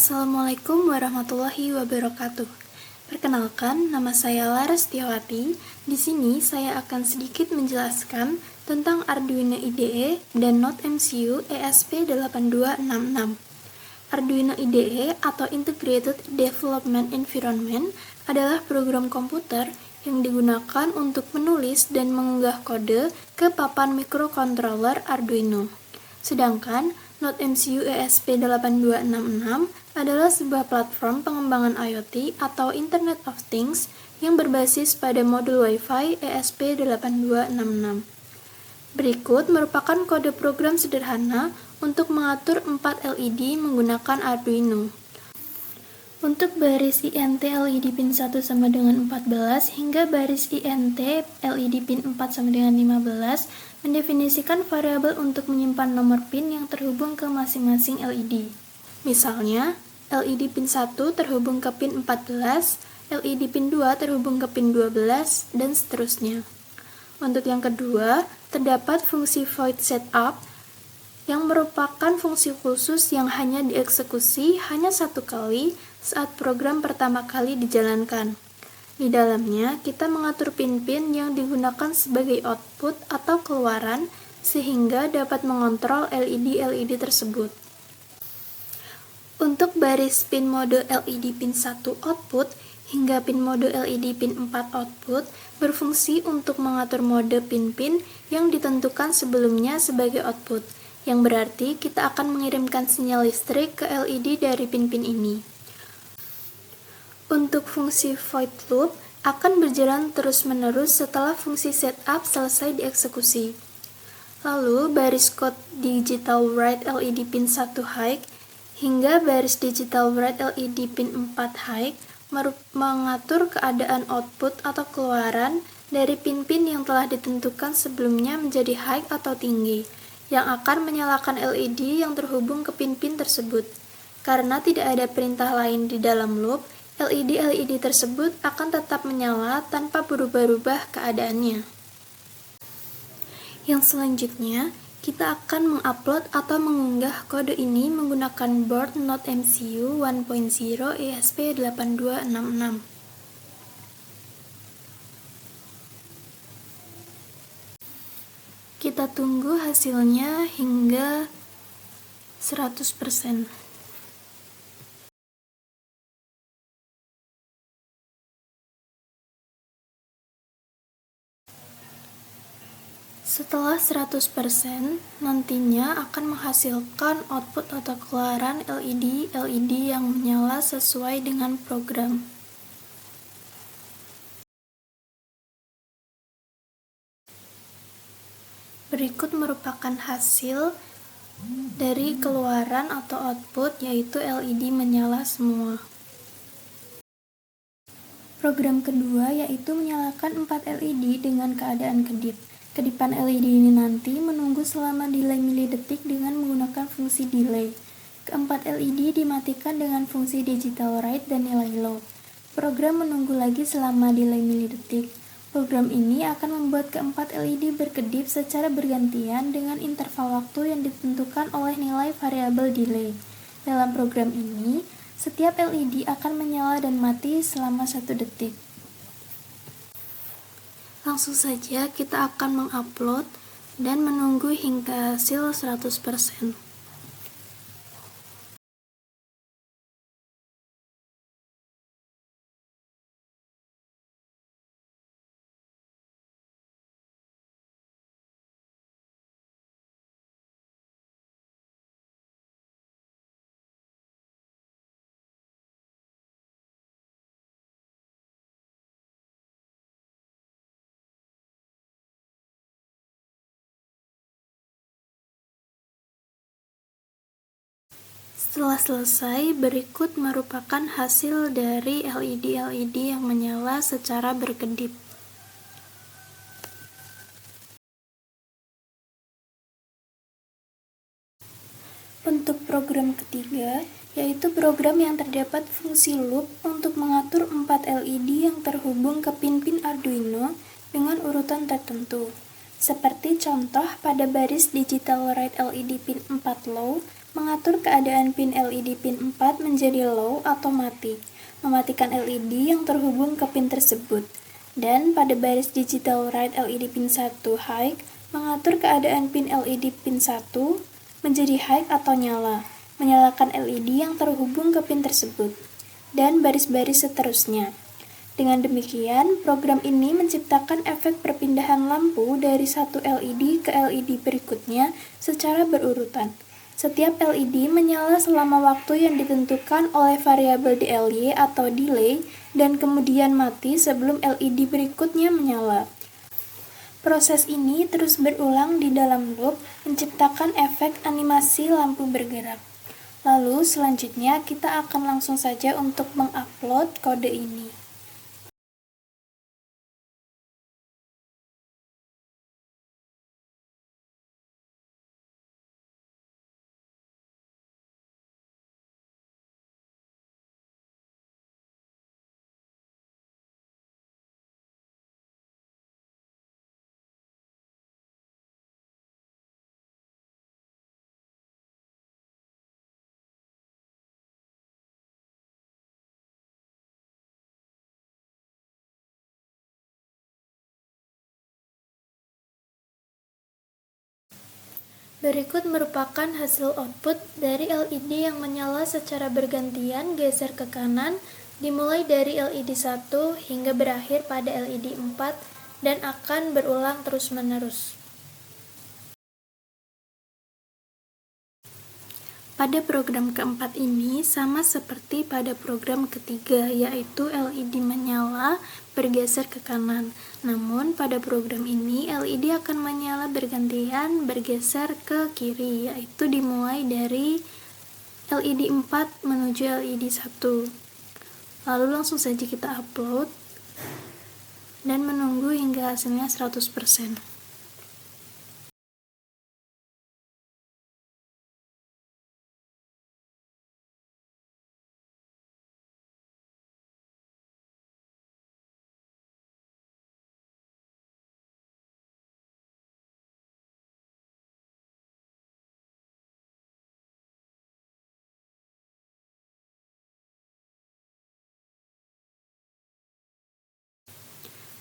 Assalamualaikum warahmatullahi wabarakatuh. Perkenalkan, nama saya Laras Setiawati. Di sini saya akan sedikit menjelaskan tentang Arduino IDE dan Node MCU ESP8266. Arduino IDE atau Integrated Development Environment adalah program komputer yang digunakan untuk menulis dan mengunggah kode ke papan microcontroller Arduino. Sedangkan Node MCU ESP8266 adalah sebuah platform pengembangan IoT atau Internet of Things yang berbasis pada modul Wi-Fi ESP8266. Berikut merupakan kode program sederhana untuk mengatur 4 LED menggunakan Arduino. Untuk baris INT LED pin 1 sama dengan 14 hingga baris INT LED pin 4 sama dengan 15 mendefinisikan variabel untuk menyimpan nomor pin yang terhubung ke masing-masing LED. Misalnya, LED pin 1 terhubung ke pin 14, LED pin 2 terhubung ke pin 12, dan seterusnya. Untuk yang kedua, terdapat fungsi void setup yang merupakan fungsi khusus yang hanya dieksekusi hanya satu kali saat program pertama kali dijalankan. Di dalamnya, kita mengatur pin-pin yang digunakan sebagai output atau keluaran sehingga dapat mengontrol LED-LED tersebut. Untuk baris pin mode LED pin 1 output hingga pin mode LED pin 4 output berfungsi untuk mengatur mode pin-pin yang ditentukan sebelumnya sebagai output, yang berarti kita akan mengirimkan sinyal listrik ke LED dari pin-pin ini. Untuk fungsi void loop akan berjalan terus-menerus setelah fungsi setup selesai dieksekusi. Lalu baris code digital write LED pin 1 high hingga baris digital write LED pin 4 high mengatur keadaan output atau keluaran dari pin-pin yang telah ditentukan sebelumnya menjadi high atau tinggi, yang akan menyalakan LED yang terhubung ke pin-pin tersebut. Karena tidak ada perintah lain di dalam loop, LED-LED tersebut akan tetap menyala tanpa berubah-ubah keadaannya. Yang selanjutnya, kita akan mengupload atau mengunggah kode ini menggunakan board Node MCU 1.0 ESP8266. Kita tunggu hasilnya hingga 100%. Setelah 100%, nantinya akan menghasilkan output atau keluaran LED yang menyala sesuai dengan program. Berikut merupakan hasil dari keluaran atau output, yaitu LED menyala semua. Program kedua yaitu menyalakan 4 LED dengan keadaan kedip. Kedipan LED ini nanti menunggu selama delay milidetik dengan menggunakan fungsi delay. Keempat LED dimatikan dengan fungsi digital write dan nilai low. Program menunggu lagi selama delay milidetik. Program ini akan membuat keempat LED berkedip secara bergantian dengan interval waktu yang ditentukan oleh nilai variabel delay. Dalam program ini, setiap LED akan menyala dan mati selama 1 detik. Langsung saja kita akan mengupload dan menunggu hingga hasil 100%. Setelah selesai, berikut merupakan hasil dari LED-LED yang menyala secara berkedip. Untuk program ketiga, yaitu program yang terdapat fungsi loop untuk mengatur 4 LED yang terhubung ke pin-pin Arduino dengan urutan tertentu. Seperti contoh pada baris digital write LED pin 4 low, mengatur keadaan pin LED pin 4 menjadi low atau mati, mematikan LED yang terhubung ke pin tersebut. Dan pada baris digital write LED pin 1 high, mengatur keadaan pin LED pin 1 menjadi high atau nyala, menyalakan LED yang terhubung ke pin tersebut, dan baris-baris seterusnya. Dengan demikian, program ini menciptakan efek perpindahan lampu dari satu LED ke LED berikutnya secara berurutan. Setiap LED menyala selama waktu yang ditentukan oleh variabel DLY atau delay dan kemudian mati sebelum LED berikutnya menyala. Proses ini terus berulang di dalam loop, menciptakan efek animasi lampu bergerak. Lalu selanjutnya kita akan langsung saja untuk mengupload kode ini. Berikut merupakan hasil output dari LED yang menyala secara bergantian geser ke kanan, dimulai dari LED 1 hingga berakhir pada LED 4 dan akan berulang terus-menerus. Pada program keempat ini sama seperti pada program ketiga, yaitu LED menyala bergeser ke kanan. Namun pada program ini LED akan menyala bergantian bergeser ke kiri, yaitu dimulai dari LED 4 menuju LED 1. Lalu langsung saja kita upload dan menunggu hingga hasilnya 100%.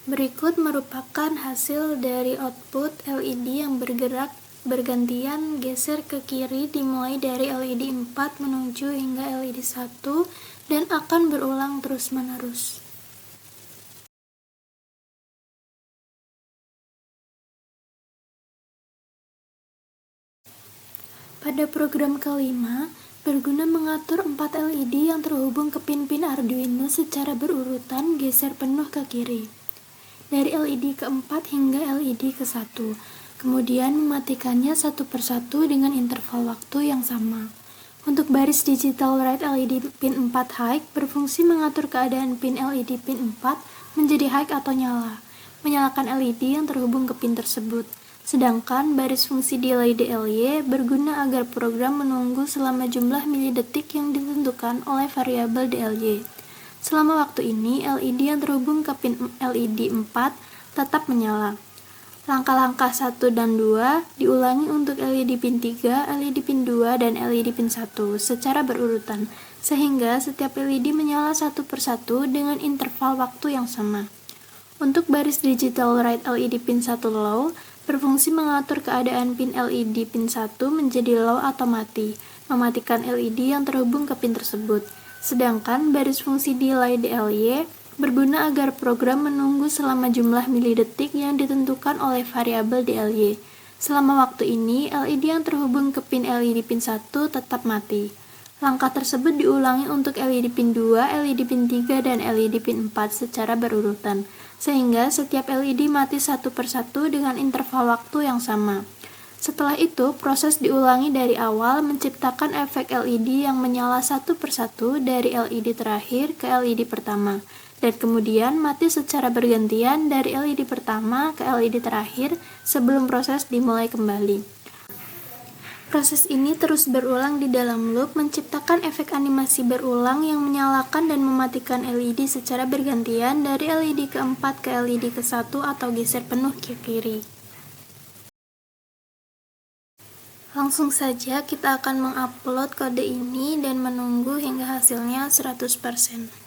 Berikut merupakan hasil dari output LED yang bergerak bergantian geser ke kiri dimulai dari LED 4 menuju hingga LED 1 dan akan berulang terus-menerus. Pada program kelima, berguna mengatur 4 LED yang terhubung ke pin-pin Arduino secara berurutan geser penuh ke kiri. Dari LED keempat hingga LED ke-1, kemudian mematikannya satu persatu dengan interval waktu yang sama. Untuk baris digital write LED pin 4 high berfungsi mengatur keadaan pin LED pin 4 menjadi high atau nyala, menyalakan LED yang terhubung ke pin tersebut. Sedangkan baris fungsi delay DLY berguna agar program menunggu selama jumlah milidetik yang ditentukan oleh variabel DLY. Selama waktu ini, LED yang terhubung ke pin LED 4 tetap menyala. Langkah-langkah 1 dan 2 diulangi untuk LED pin 3, LED pin 2, dan LED pin 1 secara berurutan, sehingga setiap LED menyala satu persatu dengan interval waktu yang sama. Untuk baris digital write LED pin 1 low, berfungsi mengatur keadaan pin LED pin 1 menjadi low atau mati, mematikan LED yang terhubung ke pin tersebut. Sedangkan baris fungsi delay DLY berguna agar program menunggu selama jumlah milidetik yang ditentukan oleh variabel DLY. Selama waktu ini, LED yang terhubung ke pin LED pin 1 tetap mati. Langkah tersebut diulangi untuk LED pin 2, LED pin 3, dan LED pin 4 secara berurutan, sehingga setiap LED mati satu persatu dengan interval waktu yang sama. Setelah itu, proses diulangi dari awal menciptakan efek LED yang menyala satu persatu dari LED terakhir ke LED pertama, dan kemudian mati secara bergantian dari LED pertama ke LED terakhir sebelum proses dimulai kembali. Proses ini terus berulang di dalam loop menciptakan efek animasi berulang yang menyalakan dan mematikan LED secara bergantian dari LED keempat ke LED ke-1 atau geser penuh ke kiri. Langsung saja kita akan mengupload kode ini dan menunggu hingga hasilnya 100%.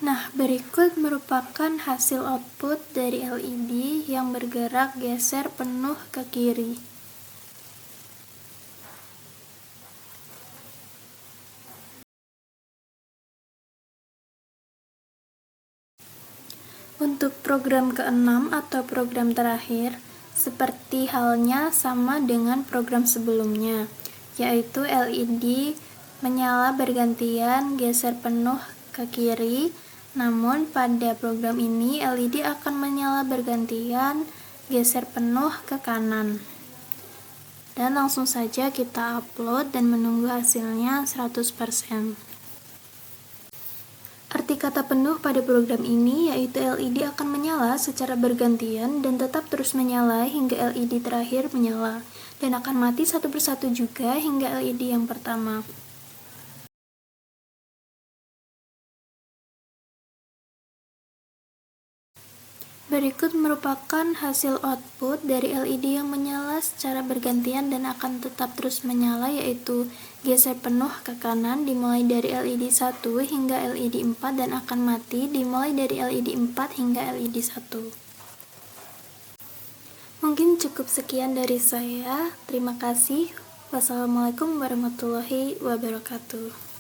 Nah, berikut merupakan hasil output dari LED yang bergerak geser penuh ke kiri. Untuk program ke-6 atau program terakhir, seperti halnya sama dengan program sebelumnya, yaitu LED menyala bergantian geser penuh ke kiri. Namun pada program ini LED akan menyala bergantian geser penuh ke kanan. Dan langsung saja kita upload dan menunggu hasilnya 100%. Arti kata penuh pada program ini yaitu LED akan menyala secara bergantian dan tetap terus menyala hingga LED terakhir menyala, dan akan mati satu persatu juga hingga LED yang pertama. Berikut merupakan hasil output dari LED yang menyala secara bergantian dan akan tetap terus menyala, yaitu geser penuh ke kanan dimulai dari LED 1 hingga LED 4 dan akan mati dimulai dari LED 4 hingga LED 1. Mungkin cukup sekian dari saya. Terima kasih. Wassalamualaikum warahmatullahi wabarakatuh.